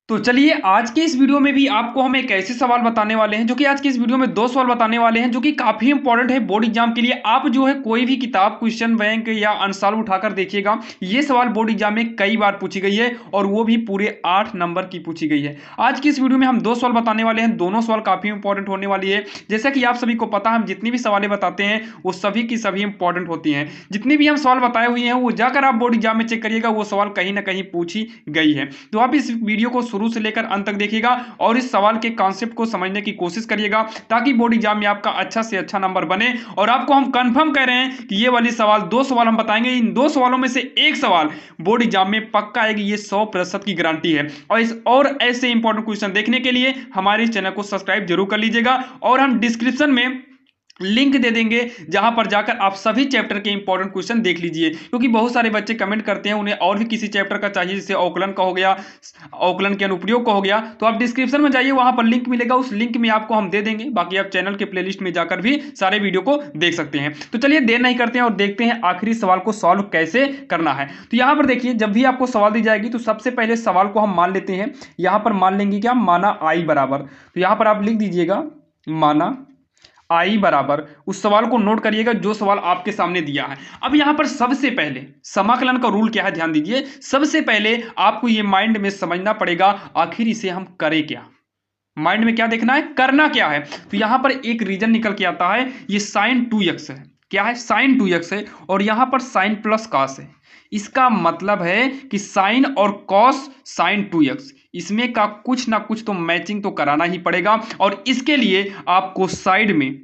तो चलिए आज के इस वीडियो में भी आपको हम एक ऐसे सवाल बताने वाले हैं जो कि आज के इस वीडियो में दो सवाल बताने वाले हैं जो कि काफी इंपॉर्टेंट है बोर्ड एग्जाम के लिए। आप जो है कोई भी किताब क्वेश्चन बैंक या अनसॉल्व उठाकर देखिएगा, ये सवाल बोर्ड एग्जाम में कई बार पूछी गई है और वो भी पूरे 8 नंबर की पूछी गई है। आज की इस वीडियो में हम दो सवाल बताने वाले हैं, दोनों सवाल काफी इंपॉर्टेंट होने वाली है। जैसा कि आप सभी को पता है, हम जितनी भी सवालें बताते हैं वो सभी की सभी इंपॉर्टेंट होती हैं। जितनी भी हम सवाल बताए हुए हैं वो जाकर आप बोर्ड एग्जाम में चेक करिएगा, वो सवाल कहीं ना कहीं पूछी गई है। तो आप इस वीडियो को शुरू से लेकर अंत तक देखिएगा और इस सवाल के कॉन्सेप्ट को समझने की कोशिश करिएगा ताकि बोर्ड एग्जाम में आपका अच्छा से अच्छा नंबर बने। और आपको हम कंफर्म कह रहे हैं कि ये वाली सवाल दो सवाल हम बताएंगे, इन दो सवालों में से एक सवाल बोर्ड एग्जाम में पक्का आएगी, ये 100% की गारंटी है। और ऐसे इंपॉर्टेंट क्वेश्चन देखने के लिए हमारे चैनल को सब्सक्राइब जरूर कर लीजिएगा और हम डिस्क्रिप्शन में लिंक दे देंगे जहां पर जाकर आप सभी चैप्टर के इंपॉर्टेंट क्वेश्चन देख लीजिए, क्योंकि बहुत सारे बच्चे कमेंट करते हैं उन्हें और भी किसी चैप्टर का चाहिए, जैसे अवकलन का हो गया, अवकलन के अनुप्रयोग का हो गया। तो आप डिस्क्रिप्शन में जाइए, वहां पर लिंक मिलेगा, उस लिंक में आपको हम दे देंगे। बाकी आप चैनल के प्लेलिस्ट में जाकर भी सारे वीडियो को देख सकते हैं। तो चलिए देर नहीं करते हैं और देखते हैं आखिरी सवाल को सॉल्व कैसे करना है। तो यहां पर देखिए, जब भी आपको सवाल दी जाएगी तो सबसे पहले सवाल को हम मान लेते हैं। यहां पर मान लेंगे क्या, माना आई बराबर, तो यहां पर आप लिख दीजिएगा माना आई बराबर, उस सवाल को नोट करिएगा जो सवाल आपके सामने दिया है। अब यहां पर सबसे पहले समाकलन का रूल क्या है, ध्यान दीजिए। सबसे पहले आपको यह माइंड में समझना पड़ेगा आखिर इसे हम करें क्या। माइंड में क्या देखना है, करना क्या है। तो यहां पर एक रीजन निकल के आता है, ये साइन 2x है। क्या है, साइन 2x है और यहां पर साइन प्लस कॉस है। इसका मतलब है कि साइन और कॉस साइन 2x, इसमें का कुछ ना कुछ तो मैचिंग तो कराना ही पड़ेगा। और इसके लिए आपको साइड में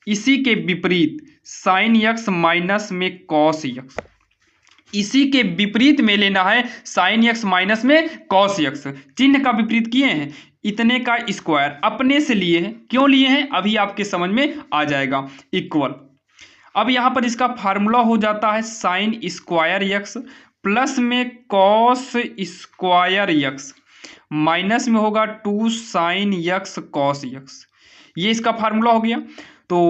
इसी के विपरीत साइन x माइनस में कॉस x, इसी के विपरीत में लेना है साइन x माइनस में कॉस x। चिन्ह का विपरीत किए हैं, इतने का स्क्वायर अपने से लिए हैं। क्यों लिए हैं अभी आपके समझ में आ जाएगा। इक्वल, अब यहां पर इसका फार्मूला हो जाता है साइन स्क्वायर x प्लस में कॉस स्क्वायर x माइनस में होगा 2 साइन x कॉस x। ये इसका फार्मूला हो गया। तो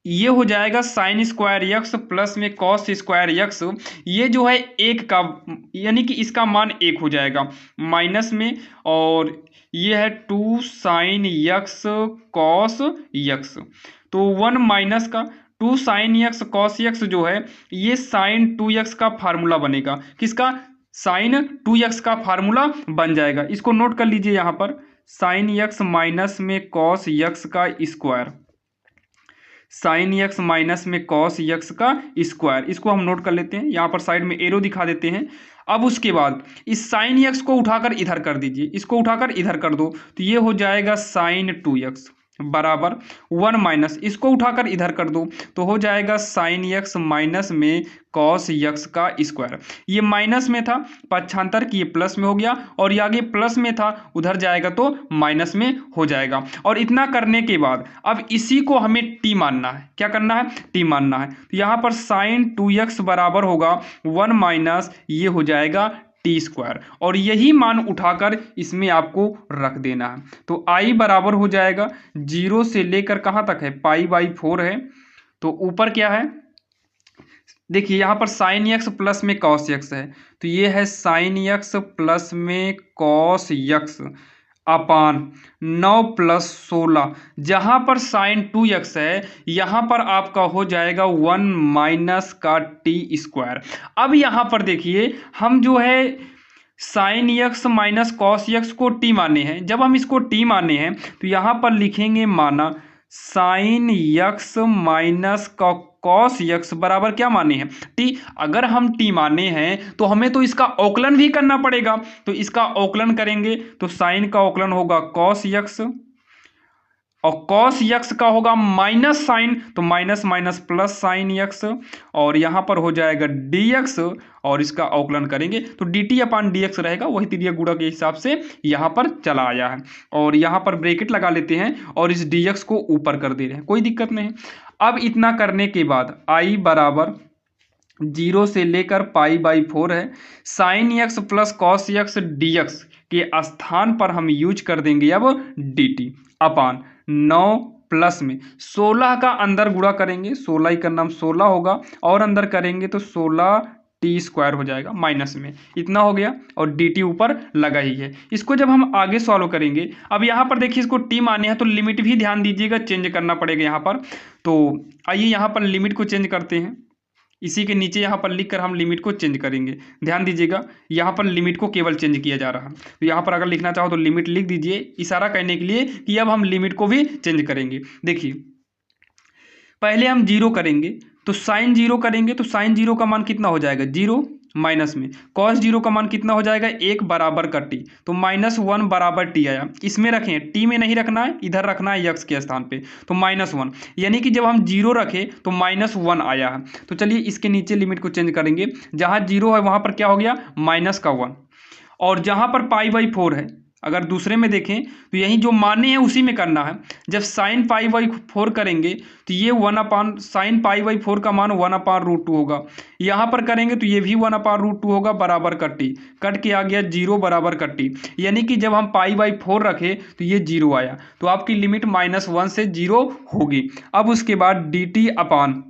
ये हो जाएगा साइन स्क्वायर x प्लस में कॉस स्क्वायर x, ये जो है एक का, यानी कि इसका मान एक हो जाएगा माइनस में, और ये है 2 साइन x कॉस x। तो 1 माइनस का 2 साइन x कॉस x जो है ये साइन 2x का फार्मूला बनेगा। किसका, साइन 2x का फार्मूला बन जाएगा। इसको नोट कर लीजिए, यहां पर साइन x माइनस में कॉस x का स्क्वायर, साइन x माइनस में कॉस x का स्क्वायर, इसको हम नोट कर लेते हैं। यहां पर साइड में एरो दिखा देते हैं। अब उसके बाद इस साइन x को उठाकर इधर कर दीजिए, इसको उठाकर इधर कर दो, तो ये हो जाएगा साइन 2x बराबर 1 माइनस, इसको उठाकर इधर कर दो तो हो जाएगा साइन x माइनस में कॉस x का स्क्वायर। ये माइनस में था, पक्षांतर की ये प्लस में हो गया, और ये आगे प्लस में था, उधर जाएगा तो माइनस में हो जाएगा। और इतना करने के बाद अब इसी को हमें t मानना है। क्या करना है, t मानना है। तो यहाँ पर साइन 2x बराबर होगा 1 माइनस, ये हो जाएगा टी स्क्वायर, और यही मान उठाकर इसमें आपको रख देना है। तो आई बराबर हो जाएगा 0 से लेकर कहां तक है, π/4 है। तो ऊपर क्या है, देखिए यहां पर साइन x प्लस में कॉस x है, तो ये है साइन x प्लस में कॉस x अपान 9 प्लस 16, जहां पर साइन 2x है यहां पर आपका हो जाएगा 1 माइनस का टी स्क्वायर। अब यहां पर देखिए हम जो है sine x minus cos x को t माने हैं। जब हम इसको t माने हैं तो यहां पर लिखेंगे माना साइन x माइनस का कॉस x बराबर क्या माने हैं, t। अगर हम t माने हैं तो हमें तो इसका अवकलन भी करना पड़ेगा। तो इसका अवकलन करेंगे तो साइन का अवकलन होगा कॉस x, और कॉस x का होगा माइनस साइन, तो minus minus plus sign x, और यहां पर हो जाएगा dx, और इसका अवकलन करेंगे तो dt अपान dx रहेगा, वही तिर्यक गुणा के हिसाब से यहां पर चला आया है। और यहां पर ब्रैकेट लगा लेते हैं और इस dx को ऊपर कर दे रहे हैं, कोई दिक्कत नहीं। अब इतना करने के बाद i बराबर 0 से लेकर π/4 है। Sine x plus cos x dx के स्थान पर हम यूज कर देंगे अब dt अपान 9 प्लस में 16 का अंदर गुणा करेंगे, 16 का नाम 16 होगा, और अंदर करेंगे तो 16 टी स्क्वायर हो जाएगा माइनस में, इतना हो गया और डी टी ऊपर लगा ही है। इसको जब हम आगे सॉल्व करेंगे, अब यहाँ पर देखिए इसको टी माने हैं तो लिमिट भी ध्यान दीजिएगा, चेंज करना पड़ेगा यहाँ पर। तो आइए यहाँ पर लिमिट को चेंज करते हैं, इसी के नीचे यहाँ पर लिख कर हम लिमिट को चेंज करेंगे। ध्यान दीजिएगा यहाँ पर लिमिट को केवल चेंज किया जा रहा है, तो यहाँ पर अगर लिखना चाहो तो लिमिट लिख दीजिए, इशारा करने के लिए कि अब हम लिमिट को भी चेंज करेंगे। देखिए पहले हम जीरो करेंगे, तो साइन जीरो करेंगे तो साइन जीरो का मान कितना हो जाएगा, जीरो माइनस में कॉस जीरो का मान कितना हो जाएगा, एक बराबर का टी, तो -1 बराबर टी आया। इसमें रखें, टी में नहीं रखना है, इधर रखना है यक्स के स्थान पे, तो -1, यानी कि जब हम जीरो रखें तो -1 आया है। तो चलिए इसके नीचे लिमिट को चेंज करेंगे, जहाँ जीरो है वहाँ पर क्या हो गया, -1, और जहाँ पर π/4 है, अगर दूसरे में देखें तो यही जो माने हैं उसी में करना है। जब साइन π/4 करेंगे तो ये 1 साइन π/4 का मान 1/√2 होगा। यहाँ पर करेंगे तो ये भी 1/√2 होगा बराबर का टी, कट के आ गया 0 बराबर का टी, यानी कि जब हम π/4 रखे तो ये 0 आया, तो आपकी लिमिट -1 से 0 होगी। अब उसके बाद डी टी अपान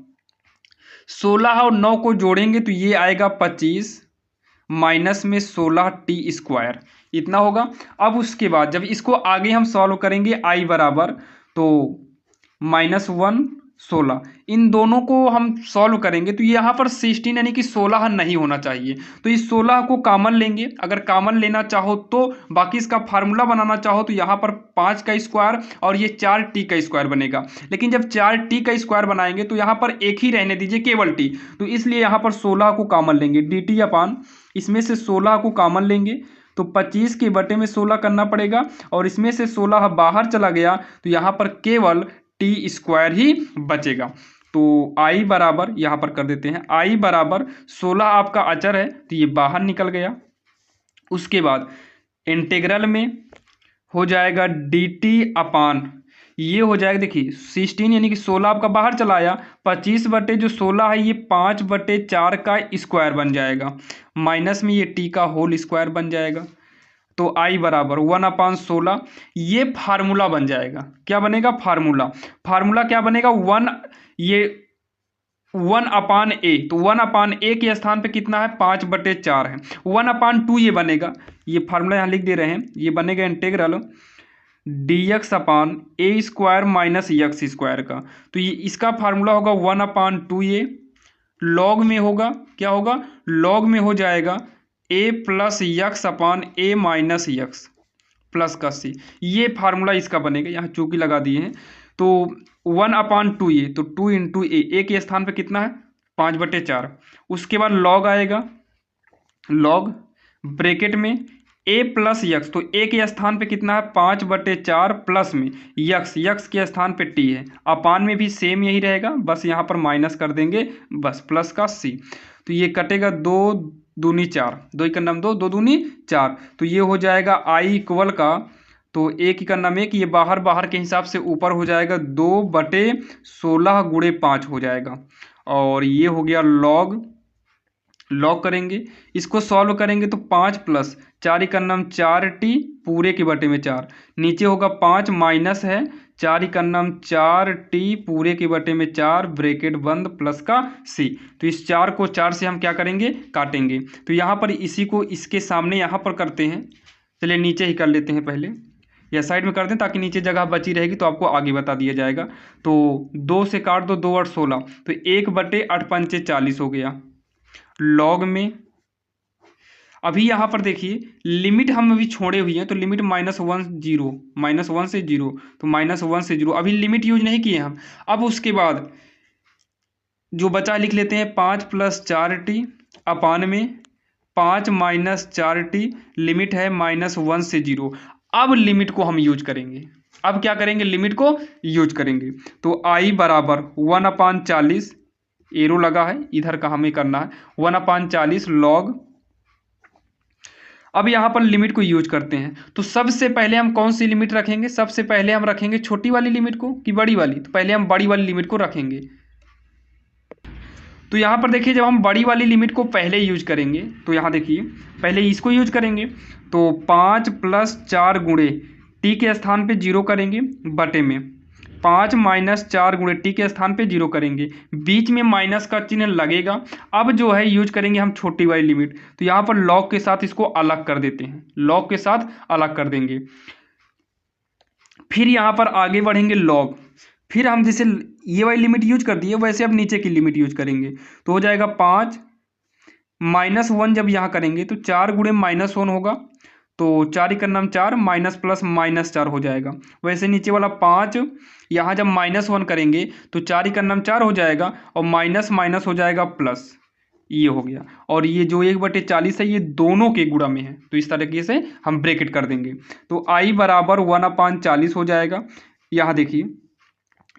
16 और 9 को जोड़ेंगे तो ये आएगा 25 माइनस में 16 टी स्क्वायर, इतना होगा। अब उसके बाद जब इसको आगे हम सॉल्व करेंगे आई बराबर, तो -1 16, इन दोनों को हम सॉल्व करेंगे तो यहाँ पर 16 यानी कि 16 नहीं होना चाहिए, तो इस 16 को कॉमन लेंगे। अगर कॉमन लेना चाहो तो बाकी इसका फार्मूला बनाना चाहो तो यहाँ पर 5 का स्क्वायर और ये 4t का स्क्वायर बनेगा, लेकिन जब 4t का स्क्वायर बनाएंगे तो यहाँ पर एक ही रहने दीजिए, केवल t, तो इसलिए यहाँ पर 16 को कॉमन लेंगे, डी टी अपान इसमें से 16 को कॉमन लेंगे तो 25 के बटे में 16 करना पड़ेगा, और इसमें से 16 बाहर चला गया तो यहाँ पर केवल टी स्क्वायर ही बचेगा। तो आई बराबर यहाँ पर कर देते हैं, आई बराबर 16 आपका अचर है तो ये बाहर निकल गया। उसके बाद इंटीग्रल में हो जाएगा डी टी अपान, ये हो जाएगा देखिए 16 यानी कि 16 आपका बाहर चला आया, 25 बटे जो 16 है ये 5/4 का स्क्वायर बन जाएगा, माइनस में ये टी का होल स्क्वायर बन जाएगा। तो आई बराबर 1/16, ये फार्मूला बन जाएगा। क्या बनेगा, फार्मूला, फार्मूला क्या बनेगा, 1, ये 1/a, तो 1/a के स्थान पे कितना है, 5/4 है, 1/2 ये बनेगा, ये फार्मूला यहाँ लिख दे रहे हैं, ये बनेगा इंटीग्रल dx अपान ए स्क्वायर माइनस यक्स स्क्वायर का, तो ये इसका फार्मूला होगा 1/2a, लॉग में होगा, क्या होगा, लॉग में हो जाएगा a plus x upon a minus x plus का c, ये फार्मूला इसका बनेगा। यहाँ चूंकि लगा दिए हैं, तो 1/2a, तो 2 × a के स्थान पे कितना है, 5/4, उसके बाद लॉग आएगा, लॉग ब्रैकेट में a प्लस यक्स, तो a के स्थान पे कितना है, 5/4 प्लस में यक्स के स्थान पे t है, अपान में भी सेम यही रहेगा, बस यहाँ पर माइनस कर देंगे बस, प्लस का c, तो ये कटेगा 2 दूनी 4, 2 का नाम 2, 2 दूनी 4, तो ये हो जाएगा i इक्वल का, तो एक का नाम एक, ये बाहर के हिसाब से ऊपर हो जाएगा 2/16 गुणे 5 हो जाएगा, और ये हो गया लॉग करेंगे, इसको सॉल्व करेंगे तो 5 प्लस 4 का नाम 4t पूरे के बटे में 4, नीचे होगा 5 माइनस है 4 का नाम 4t पूरे के बटे में 4 ब्रैकेट बंद प्लस का c, तो इस 4 को 4 से हम क्या करेंगे, काटेंगे, तो यहाँ पर इसी को इसके सामने यहाँ पर करते हैं। चलिए नीचे ही कर लेते हैं, पहले या साइड में कर दें ताकि नीचे जगह बची रहेगी, तो आपको आगे बता दिया जाएगा। तो 2 से काट दो, 2 8 16, तो 1/8 पंचे 40 हो गया, लॉग में अभी यहाँ पर देखिए लिमिट हम अभी छोड़े हुए हैं, तो लिमिट -1 से 0, तो -1 से 0 अभी लिमिट यूज नहीं किए हम। अब उसके बाद जो बचा लिख लेते हैं, 5 प्लस 4t अपान में 5 माइनस 4t, लिमिट है -1 से 0। अब लिमिट को हम यूज करेंगे, अब क्या करेंगे, लिमिट को यूज करेंगे, तो आई बराबर 1/40, एरो लगा है इधर का हमें करना है, 1/40 लॉग। अब यहाँ पर लिमिट को यूज करते हैं, तो सबसे पहले हम कौन सी लिमिट रखेंगे, सबसे पहले हम रखेंगे छोटी वाली लिमिट को कि बड़ी वाली, तो पहले हम बड़ी वाली लिमिट को रखेंगे। तो यहाँ पर देखिए जब हम बड़ी वाली लिमिट को पहले यूज करेंगे, तो यहाँ देखिए पहले इसको यूज करेंगे, तो 5 प्लस 4 गुणे टी के स्थान पे 0 करेंगे बटे में 5 माइनस 4 गुणे टी के स्थान पे 0 करेंगे, बीच में माइनस का चिन्ह लगेगा। अब जो है यूज करेंगे हम छोटी वाली लिमिट, तो यहाँ पर लॉग के साथ इसको अलग कर देते हैं, लॉग के साथ अलग कर देंगे। फिर यहाँ पर आगे बढ़ेंगे लॉग, फिर हम जैसे ये वाली लिमिट यूज कर दी है वैसे अब नीचे की लिमिट यूज करेंगे, तो हो जाएगा 5 माइनस 1 जब यहाँ करेंगे तो 4 गुणे -1 होगा, तो 4 ही करना 4 माइनस प्लस -4 हो जाएगा। वैसे नीचे वाला 5 यहाँ जब -1 करेंगे तो 4 ही करना 4 हो जाएगा और माइनस माइनस हो जाएगा प्लस, ये हो गया। और ये जो 1/40 है ये दोनों के गुणा में है, तो इस तरीके से हम ब्रैकेट कर देंगे। तो i बराबर 1/40 हो जाएगा। यहाँ देखिए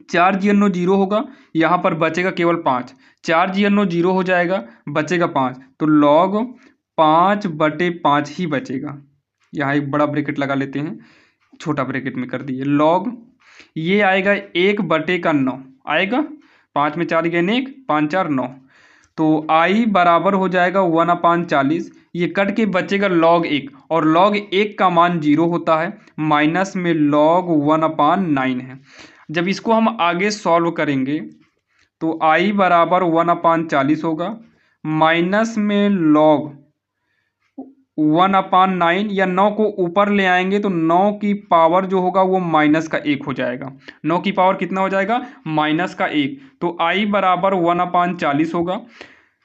4 जीरो 0 होगा, यहाँ पर बचेगा केवल 5, 4 जीरो 0 हो जाएगा, बचेगा 5, तो लॉग 5/5 ही बचेगा। यहाँ एक बड़ा ब्रैकेट लगा लेते हैं, छोटा ब्रैकेट में कर दिए, लॉग ये आएगा 1/9 आएगा, 5 में 4 गए 1, 5 4 9, तो i बराबर हो जाएगा 1/40, ये कट के बचेगा log 1, और log 1 का मान 0 होता है, माइनस में log 1/9 है। जब इसको हम आगे सॉल्व करेंगे तो i बराबर 1/40 होगा, माइनस में log 1/9, या 9 को ऊपर ले आएंगे तो 9 की पावर जो होगा वो -1 हो जाएगा, 9 की पावर कितना हो जाएगा -1, तो i बराबर 1/40 होगा।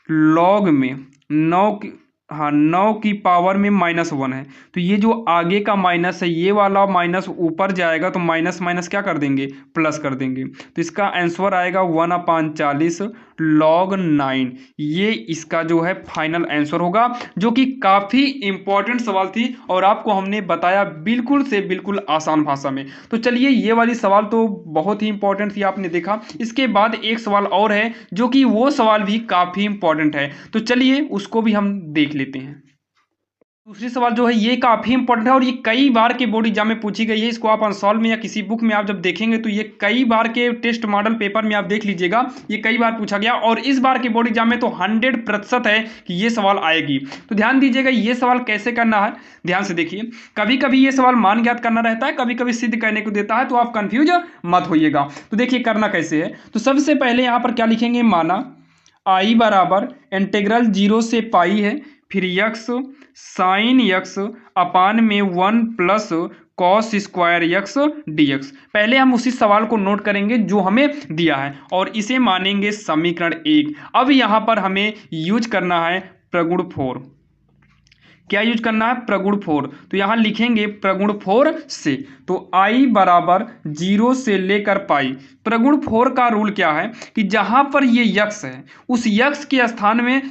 लॉग में 9 की पावर में -1 है, तो ये जो आगे का माइनस है ये वाला माइनस ऊपर जाएगा, तो माइनस माइनस क्या कर देंगे, प्लस कर देंगे, तो इसका आंसर आएगा 1/40 log 9। ये इसका जो है फाइनल आंसर होगा, जो कि काफ़ी इंपॉर्टेंट सवाल थी और आपको हमने बताया बिल्कुल से बिल्कुल आसान भाषा में। तो चलिए ये वाली सवाल तो बहुत ही इंपॉर्टेंट थी, आपने देखा। इसके बाद एक सवाल और है जो कि वो सवाल भी काफ़ी इंपॉर्टेंट है, तो चलिए उसको भी हम देख लेते हैं। दूसरी सवाल जो है ये काफ़ी इंपॉर्टेंट है और ये कई बार के बोर्ड एग्जाम में पूछी गई है। इसको आप अनसॉल्व में या किसी बुक में आप जब देखेंगे तो ये कई बार के टेस्ट मॉडल पेपर में आप देख लीजिएगा, ये कई बार पूछा गया और इस बार के बोर्ड एग्जाम में तो 100% है कि ये सवाल आएगी। तो ध्यान दीजिएगा ये सवाल कैसे करना है, ध्यान से देखिए। कभी कभी ये सवाल मान ज्ञात करना रहता है, कभी कभी सिद्ध करने को देता है, तो आप कंफ्यूज मत होइएगा। तो देखिए करना कैसे है, तो सबसे पहले यहाँ पर क्या लिखेंगे, माना i बराबर इंटीग्रल 0 से पाई है, फिर यक्स साइन यक्स अपान में 1 plus cos square x dx। पहले हम उसी सवाल को नोट करेंगे जो हमें दिया है और इसे मानेंगे समीकरण 1। अब यहाँ पर हमें यूज करना है प्रगुण 4। क्या यूज करना है, प्रगुण 4। तो यहाँ लिखेंगे प्रगुण 4 से, तो i बराबर 0 से लेकर पाई। प्रगुण 4 का रूल क्या है कि जहाँ पर ये यक्स है उस यक्स के स्थान में,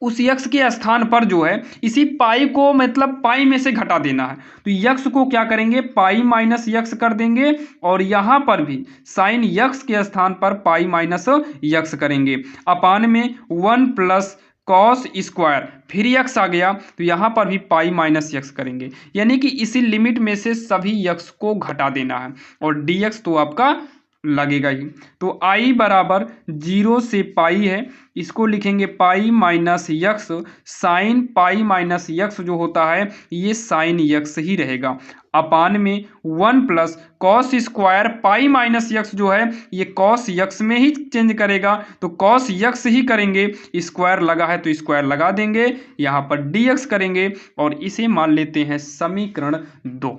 उस यक्स के स्थान पर जो है इसी पाई को मतलब पाई में से घटा देना है। तो यक्स को क्या करेंगे, पाई माइनस यक्स कर देंगे, और यहाँ पर भी साइन यक्स के स्थान पर पाई माइनस यक्स करेंगे, अपान में 1 प्लस कॉस स्क्वायर, फिर यक्स आ गया तो यहाँ पर भी पाई माइनस यक्स करेंगे, यानी कि इसी लिमिट में से सभी यक्स को घटा देना है और dx तो आपका लगेगा ही। तो i बराबर 0 से पाई है, इसको लिखेंगे pi minus x, sine pi minus x जो होता है ये साइन यक्स ही रहेगा, अपान में 1 plus cos square pi minus x जो है ये कॉस यक्स में ही चेंज करेगा, तो कॉस यक्स ही करेंगे, स्क्वायर लगा है तो स्क्वायर लगा देंगे, यहाँ पर dx करेंगे और इसे मान लेते हैं समीकरण 2।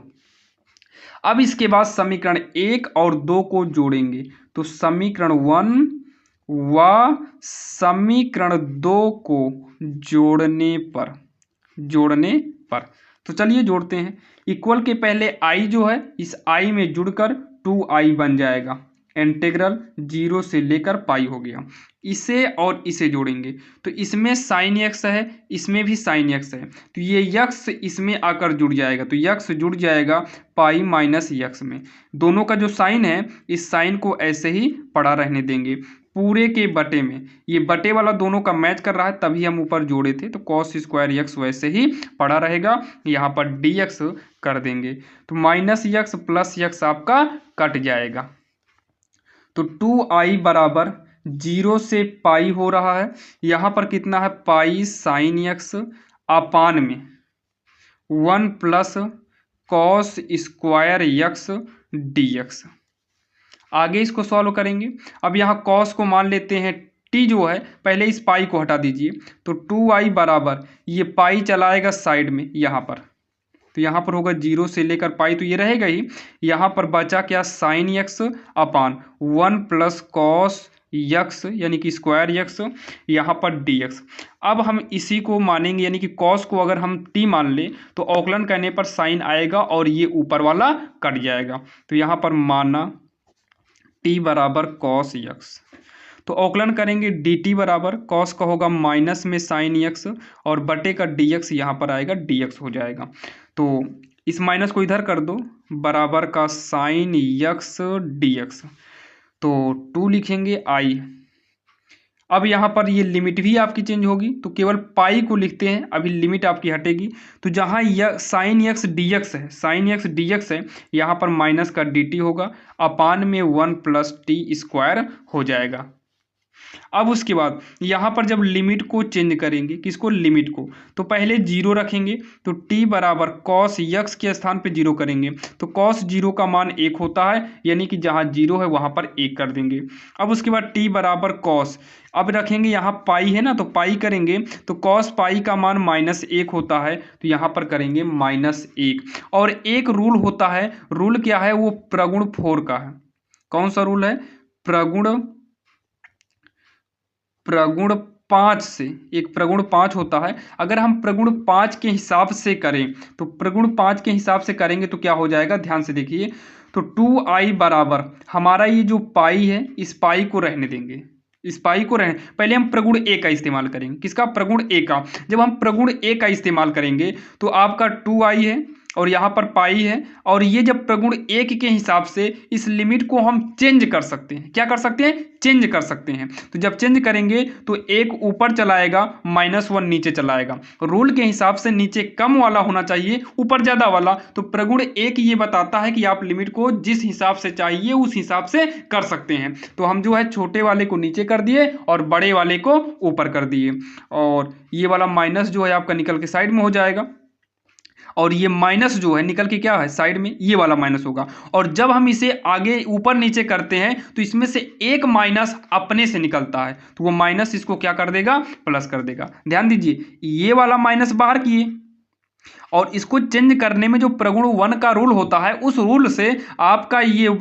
अब इसके बाद समीकरण 1 और 2 को जोड़ेंगे, तो समीकरण 1 व समीकरण 2 को जोड़ने पर तो चलिए जोड़ते हैं। इक्वल के पहले i जो है इस i में जुड़कर 2i बन जाएगा, इंटीग्रल 0 से लेकर पाई हो गया। इसे और इसे जोड़ेंगे तो इसमें साइन यक्स है, इसमें भी साइन यक्स है, तो ये यक्स इसमें आकर जुड़ जाएगा, तो यक्स जुड़ जाएगा पाई माइनस यक्स में। दोनों का जो साइन है इस साइन को ऐसे ही पड़ा रहने देंगे पूरे के बटे में, ये बटे वाला दोनों का मैच कर रहा है तभी हम ऊपर जोड़े थे, तो कॉस स्क्वायर यक्स वैसे ही पड़ा रहेगा, यहाँ पर dx कर देंगे, तो माइनस यक्स प्लस यक्स आपका कट जाएगा। तो 2i बराबर 0 से पाई हो रहा है, यहाँ पर कितना है पाई साइन यक्स अपान में 1 plus cos square x dx, आगे इसको सॉल्व करेंगे। अब यहाँ कॉस को मान लेते हैं टी जो है, पहले इस पाई को हटा दीजिए, तो 2i बराबर ये पाई चलाएगा साइड में यहाँ पर, तो यहाँ पर होगा 0 से लेकर पाई, तो ये रहेगा ही। यहाँ पर बचा क्या, साइन यक्स अपान 1 प्लस कॉस यक्स यानी कि स्क्वायर यक्स, यहाँ पर डी एक्स। अब हम इसी को मानेंगे, यानी कि कॉस को अगर हम टी मान ले तो अवकलन करने पर साइन आएगा और ये ऊपर वाला कट जाएगा, तो यहाँ पर माना टी बराबर कॉस यक्स, तो अवकलन करेंगे डी टी बराबर कॉस का होगा माइनस में साइन यक्स और बटे का डी एक्स यहाँ पर आएगा डी एक्स हो जाएगा। तो इस माइनस को इधर कर दो, बराबर का साइन यक्स डी एक्स, तो 2 लिखेंगे आई। अब यहाँ पर ये लिमिट भी आपकी चेंज होगी, तो केवल पाई को लिखते हैं, अभी लिमिट आपकी हटेगी। तो जहाँ साइन एक्स डी एक्स है, साइन एक्स डी एक्स है, यहाँ पर माइनस का डी टी होगा, अपान में 1 प्लस टी स्क्वायर हो जाएगा। अब उसके बाद यहाँ पर जब लिमिट को चेंज करेंगे, किसको, लिमिट को, तो पहले 0 रखेंगे, तो t बराबर कॉस यक्स के स्थान पे 0 करेंगे, तो कॉस 0 का मान 1 होता है, यानी कि जहाँ 0 है वहाँ पर 1 कर देंगे। अब उसके बाद t बराबर कॉस, अब रखेंगे यहाँ पाई है ना, तो पाई करेंगे, तो कॉस पाई का मान -1 होता है, तो यहाँ पर करेंगे -1। और एक रूल होता है, रूल क्या है, वो प्रगुण 4 का है। कौन सा रूल है, प्रगुण 5 से, एक प्रगुण 5 होता है। अगर हम प्रगुण 5 के हिसाब से करें, तो प्रगुण 5 के हिसाब से करेंगे तो क्या हो जाएगा, ध्यान से देखिए, तो 2i बराबर हमारा ये जो पाई है, इस पाई को रहने देंगे, इस पाई को रहने, पहले हम प्रगुण ए का इस्तेमाल करेंगे। किसका, प्रगुण ए का। जब हम प्रगुण ए का इस्तेमाल करेंगे तो आपका 2i है और यहाँ पर पाई है, और ये जब प्रगुण 1 के हिसाब से इस लिमिट को हम चेंज कर सकते हैं। क्या कर सकते हैं, चेंज कर सकते हैं। तो जब चेंज करेंगे तो 1 ऊपर चलाएगा, -1 नीचे चलाएगा। रूल के हिसाब से नीचे कम वाला होना चाहिए, ऊपर ज़्यादा वाला। तो प्रगुण 1 ये बताता है कि आप लिमिट को जिस हिसाब से चाहिए उस हिसाब से कर सकते हैं। तो हम जो है छोटे वाले को नीचे कर दिए और बड़े वाले को ऊपर कर दिए, और ये वाला माइनस जो है आपका निकल के साइड में हो जाएगा, और ये माइनस जो है निकल के क्या है, साइड में, ये वाला माइनस होगा। और जब हम इसे आगे ऊपर नीचे करते हैं तो इसमें से एक माइनस अपने से निकलता है, तो वो माइनस इसको क्या कर देगा, प्लस कर देगा। ध्यान दीजिए, ये वाला माइनस बाहर किए, और इसको चेंज करने में जो प्रगुण 1 का रूल होता है, उस रूल से आपका ये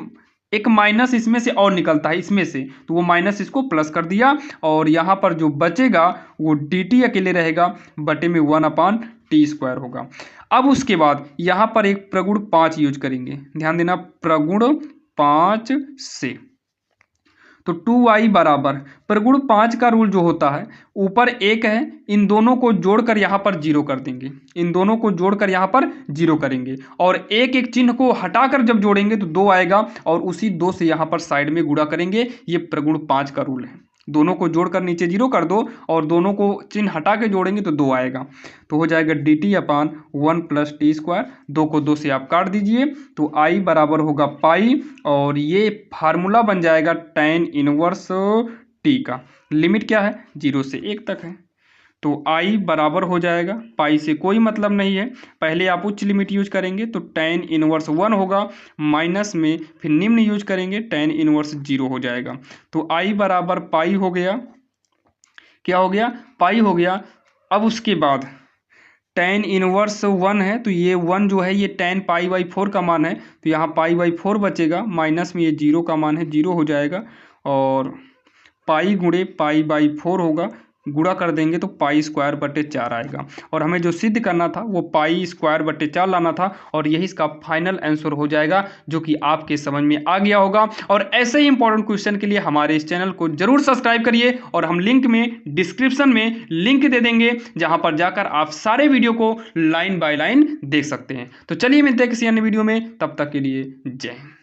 एक माइनस इसमें से और निकलता है, इसमें से, तो वो माइनस इसको प्लस कर दिया, और यहाँ पर जो बचेगा वो डी टी अकेले रहेगा, बटे में 1/t² होगा। अब उसके बाद यहाँ पर एक प्रगुण 5 यूज करेंगे, ध्यान देना, प्रगुण 5 से, तो 2i बराबर प्रगुण 5 का रूल जो होता है, ऊपर 1 है, इन दोनों को जोड़कर यहाँ पर 0 कर देंगे, इन दोनों को जोड़कर यहाँ पर 0 करेंगे, और एक एक चिन्ह को हटाकर जब जोड़ेंगे तो 2 आएगा, और उसी 2 से यहाँ पर साइड में गुणा करेंगे। ये प्रगुण 5 का रूल है। दोनों को जोड़कर नीचे 0 कर दो और दोनों को चिन्ह हटा के जोड़ेंगे तो 2 आएगा, तो हो जाएगा dt/1 + t²। 2 को 2 से आप काट दीजिए, तो i बराबर होगा पाई, और ये फार्मूला बन जाएगा tan इनवर्स t का। लिमिट क्या है, 0 से 1 तक है, तो i बराबर हो जाएगा, पाई से कोई मतलब नहीं है, पहले आप उच्च लिमिट यूज करेंगे तो tan इनवर्स 1 होगा, माइनस में फिर निम्न यूज करेंगे tan इनवर्स 0 हो जाएगा। तो i बराबर पाई हो गया, क्या हो गया, पाई हो गया। अब उसके बाद tan इनवर्स 1 है, तो ये 1 जो है ये tan π/4 का मान है, तो यहाँ π/4 बचेगा, माइनस में ये 0 का मान है, 0 हो जाएगा, और पाई गुणे π/4 होगा, गुणा कर देंगे तो π²/4 आएगा, और हमें जो सिद्ध करना था वो π²/4 लाना था, और यही इसका फाइनल आंसर हो जाएगा, जो कि आपके समझ में आ गया होगा। और ऐसे ही इंपॉर्टेंट क्वेश्चन के लिए हमारे इस चैनल को जरूर सब्सक्राइब करिए, और हम लिंक में डिस्क्रिप्शन में लिंक दे देंगे, जहां पर जाकर आप सारे वीडियो को लाइन बाय लाइन देख सकते हैं। तो चलिए मिलते हैं किसी अन्य वीडियो में, तब तक के लिए जय हिंद।